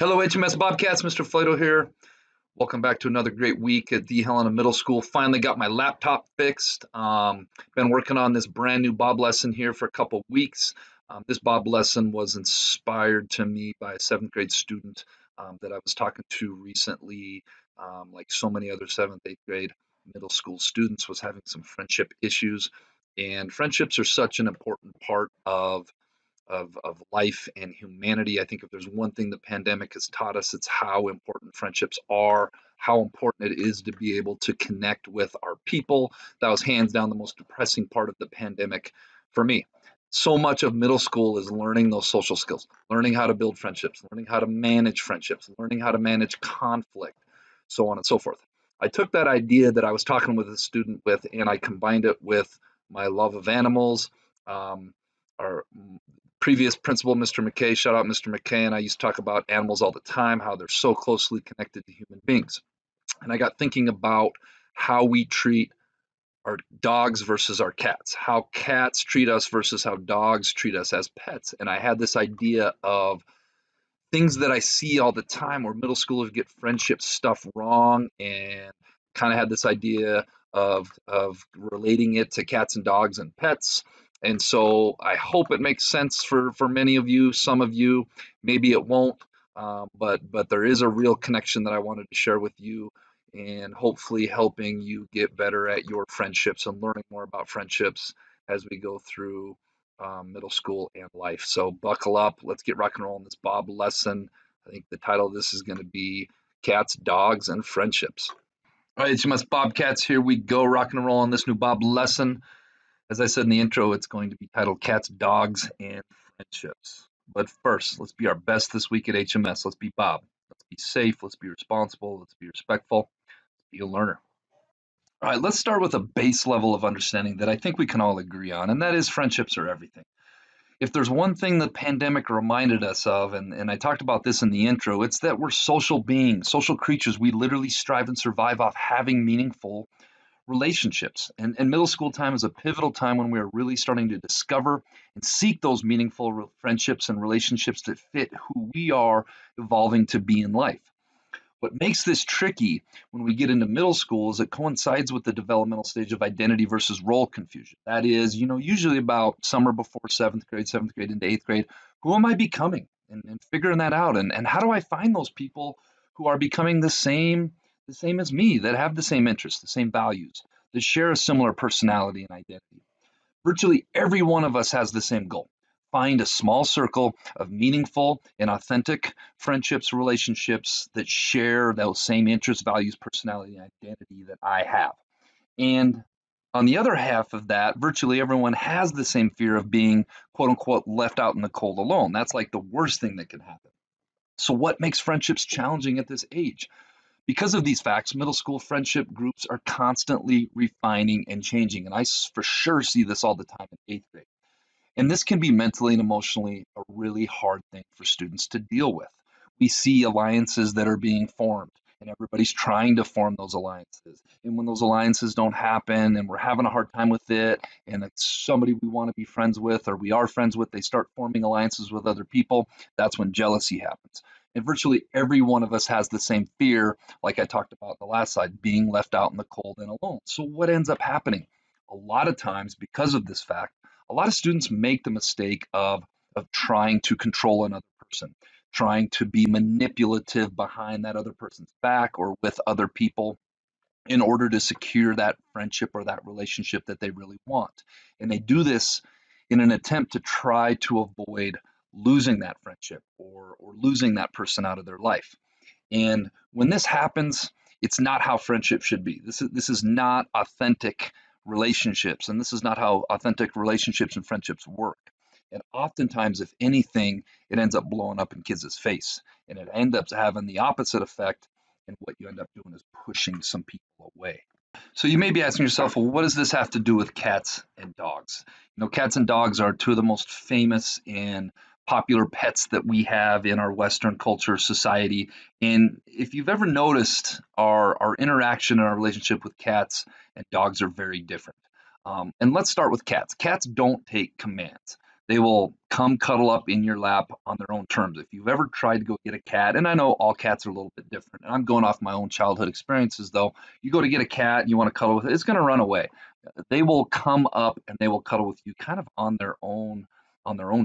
Hello, HMS Bobcats. Mr. Flato here. Welcome back to another great week at the Helena Middle School. Finally got my laptop fixed. Been working on this brand new Bob lesson here for a couple weeks. This Bob lesson was inspired to me by a seventh grade student that I was talking to recently. Like so many other seventh, eighth grade middle school students, was having some friendship issues. And friendships are such an important part of life and humanity. I think if there's one thing the pandemic has taught us, it's how important friendships are, how important it is to be able to connect with our people. That was hands down the most depressing part of the pandemic for me. So much of middle school is learning those social skills, learning how to build friendships, learning how to manage friendships, learning how to manage conflict, so on and so forth. I took that idea that I was talking with a student with, and I combined it with my love of animals, um, our previous principal, Mr. McKay, shout out Mr. McKay, and I used to talk about animals all the time, how they're so closely connected to human beings. And I got thinking about how we treat our dogs versus our cats, how cats treat us versus how dogs treat us as pets. And I had this idea of things that I see all the time where middle schoolers get friendship stuff wrong, and kind of had this idea of relating it to cats and dogs and pets. And so I hope it makes sense for many of you. Some of you, maybe it won't, but there is a real connection that I wanted to share with you, and hopefully helping you get better at your friendships and learning more about friendships as we go through middle school and life. So buckle up. Let's get rock and roll on this Bob lesson. I think the title of this is going to be Cats, Dogs, and Friendships. All right, HMS Bobcats, here we go. Rock and roll on this new Bob lesson. As I said in the intro, it's going to be titled Cats, Dogs, and Friendships. But first, let's be our best this week at HMS. Let's be Bob. Let's be safe. Let's be responsible. Let's be respectful. Let's be a learner. All right, let's start with a base level of understanding that I think we can all agree on, and that is friendships are everything. If there's one thing the pandemic reminded us of, and I talked about this in the intro, it's that we're social beings, social creatures. We literally strive and survive off having meaningful relationships. And middle school time is a pivotal time when we are really starting to discover and seek those meaningful friendships and relationships that fit who we are evolving to be in life. What makes this tricky when we get into middle school is it coincides with the developmental stage of identity versus role confusion. That is, usually about summer before seventh grade into eighth grade. Who am I becoming? And figuring that out. And how do I find those people who are becoming the same as me, that have the same interests, the same values, that share a similar personality and identity? Virtually every one of us has the same goal: find a small circle of meaningful and authentic friendships, relationships that share those same interests, values, personality, and identity that I have. And on the other half of that, virtually everyone has the same fear of being, quote unquote, left out in the cold alone. That's like the worst thing that can happen. So, what makes friendships challenging at this age? Because of these facts, middle school friendship groups are constantly refining and changing. And I for sure see this all the time in eighth grade. And this can be mentally and emotionally a really hard thing for students to deal with. We see alliances that are being formed, and everybody's trying to form those alliances. And when those alliances don't happen and we're having a hard time with it, and it's somebody we want to be friends with or we are friends with, they start forming alliances with other people, that's when jealousy happens. And virtually every one of us has the same fear, like I talked about the last slide, being left out in the cold and alone. So, what ends up happening? A lot of times, because of this fact, a lot of students make the mistake of trying to control another person, trying to be manipulative behind that other person's back or with other people in order to secure that friendship or that relationship that they really want. And they do this in an attempt to try to avoid losing that friendship or losing that person out of their life. And when this happens, it's not how friendship should be. This is not authentic relationships, and this is not how authentic relationships and friendships work. And oftentimes, if anything, it ends up blowing up in kids' face, and it ends up having the opposite effect. And what you end up doing is pushing some people away. So you may be asking yourself, well, what does this have to do with cats and dogs? Cats and dogs are two of the most famous and popular pets that we have in our Western culture society. And if you've ever noticed, our interaction and our relationship with cats and dogs are very different. And let's start with cats. Cats don't take commands. They will come cuddle up in your lap on their own terms. If you've ever tried to go get a cat, and I know all cats are a little bit different, and I'm going off my own childhood experiences though, you go to get a cat and you want to cuddle with it, it's going to run away. They will come up and they will cuddle with you kind of on their own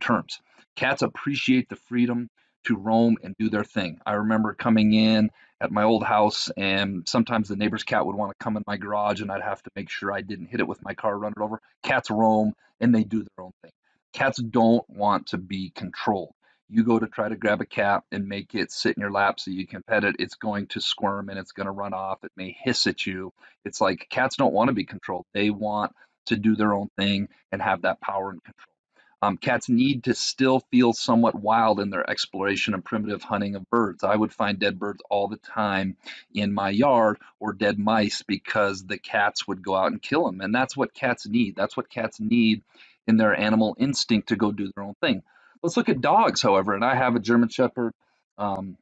terms. Cats appreciate the freedom to roam and do their thing. I remember coming in at my old house, and sometimes the neighbor's cat would want to come in my garage, and I'd have to make sure I didn't hit it with my car, run it over. Cats roam and they do their own thing. Cats don't want to be controlled. You go to try to grab a cat and make it sit in your lap so you can pet it, it's going to squirm and it's going to run off. It may hiss at you. It's like cats don't want to be controlled. They want to do their own thing and have that power and control. Cats need to still feel somewhat wild in their exploration and primitive hunting of birds. I would find dead birds all the time in my yard or dead mice because the cats would go out and kill them. And that's what cats need. That's what cats need in their animal instinct to go do their own thing. Let's look at dogs, however. And I have a German Shepherd um,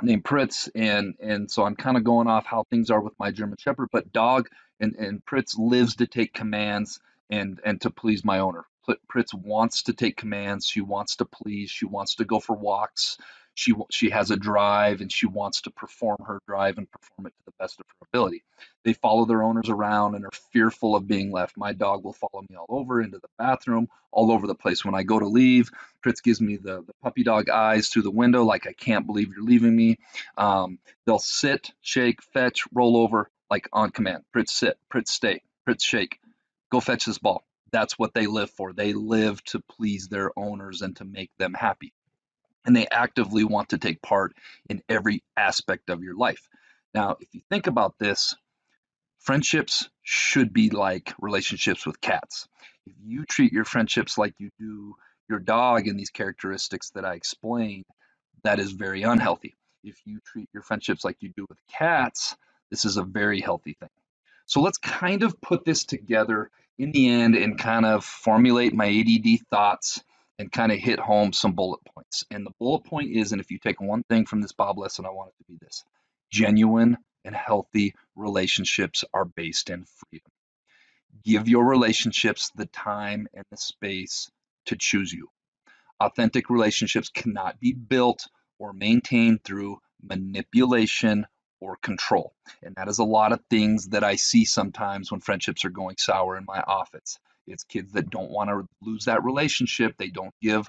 named Pritz, and so I'm kind of going off how things are with my German Shepherd. But dog and Pritz lives to take commands and to please my owner. Pritz wants to take commands. She wants to please. She wants to go for walks. She has a drive and she wants to perform her drive and perform it to the best of her ability. They follow their owners around and are fearful of being left. My dog will follow me all over into the bathroom, all over the place. When I go to leave, Fritz gives me the puppy dog eyes through the window, like I can't believe you're leaving me. They'll sit, shake, fetch, roll over, like on command. Fritz sit, Fritz stay, Fritz shake, go fetch this ball. That's what they live for. They live to please their owners and to make them happy. And they actively want to take part in every aspect of your life. Now, if you think about this, friendships should be like relationships with cats. If you treat your friendships like you do your dog in these characteristics that I explained, that is very unhealthy. If you treat your friendships like you do with cats, this is a very healthy thing. So let's kind of put this together in the end and kind of formulate my ADD thoughts and kind of hit home some bullet points. And the bullet point is, and if you take one thing from this Bob lesson, I want it to be this: genuine and healthy relationships are based in freedom. Give your relationships the time and the space to choose you. Authentic relationships cannot be built or maintained through manipulation or control. And that is a lot of things that I see sometimes when friendships are going sour in my office. It's kids that don't want to lose that relationship. They don't give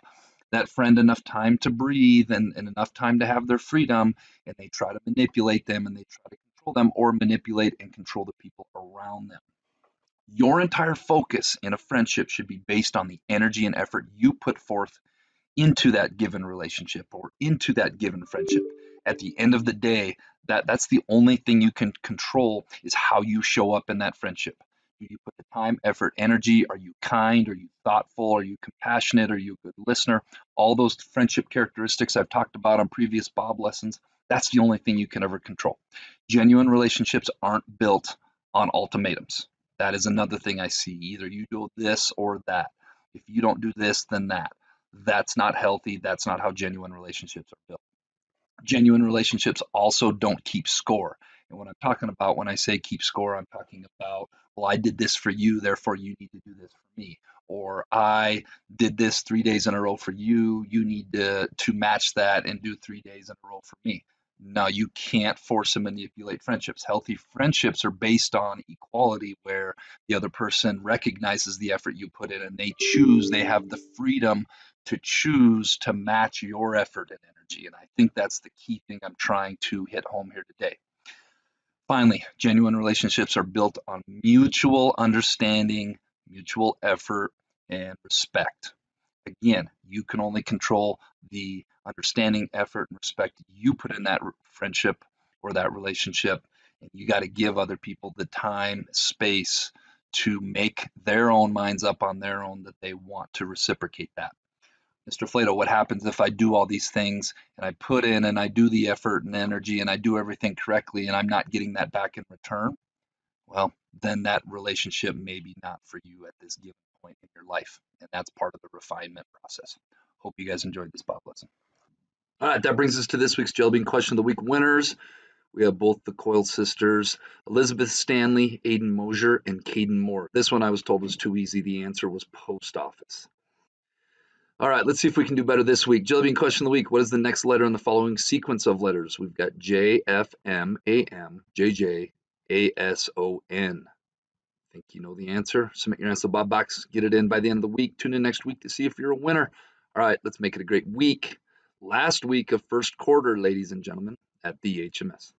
that friend enough time to breathe and enough time to have their freedom. And they try to manipulate them and they try to control them or manipulate and control the people around them. Your entire focus in a friendship should be based on the energy and effort you put forth into that given relationship or into that given friendship. At the end of the day, that's the only thing you can control is how you show up in that friendship. Do you put the time, effort, energy? Are you kind? Are you thoughtful? Are you compassionate? Are you a good listener? All those friendship characteristics I've talked about on previous Bob lessons, that's the only thing you can ever control. Genuine relationships aren't built on ultimatums. That is another thing I see. Either you do this or that. If you don't do this, then that. That's not healthy. That's not how genuine relationships are built. Genuine relationships also don't keep score. And what I'm talking about when I say keep score, I'm talking about, well, I did this for you, therefore you need to do this for me. Or I did this 3 days in a row for you, you need to match that and do 3 days in a row for me. No, you can't force and manipulate friendships. Healthy friendships are based on equality, where the other person recognizes the effort you put in and they choose, they have the freedom to choose to match your effort and energy. And I think that's the key thing I'm trying to hit home here today. Finally, genuine relationships are built on mutual understanding, mutual effort, and respect. Again, you can only control the understanding, effort, and respect you put in that friendship or that relationship. And you got to give other people the time, space to make their own minds up on their own that they want to reciprocate that. Mr. Flato, what happens if I do all these things and I put in and I do the effort and energy and I do everything correctly and I'm not getting that back in return? Well, then that relationship may be not for you at this given point in your life. And that's part of the refinement process. Hope you guys enjoyed this Bob lesson. All right, that brings us to this week's Jelly Bean Question of the Week winners. We have both the Coyle sisters, Elizabeth Stanley, Aiden Mosier, and Caden Moore. This one I was told was too easy. The answer was post office. All right, let's see if we can do better this week. Jelly bean question of the week. What is the next letter in the following sequence of letters? We've got J, F, M, A, M, J, J, A, S, O, N. I think you know the answer. Submit your answer to the Bob box. Get it in by the end of the week. Tune in next week to see if you're a winner. All right, let's make it a great week. Last week of first quarter, ladies and gentlemen, at the HMS.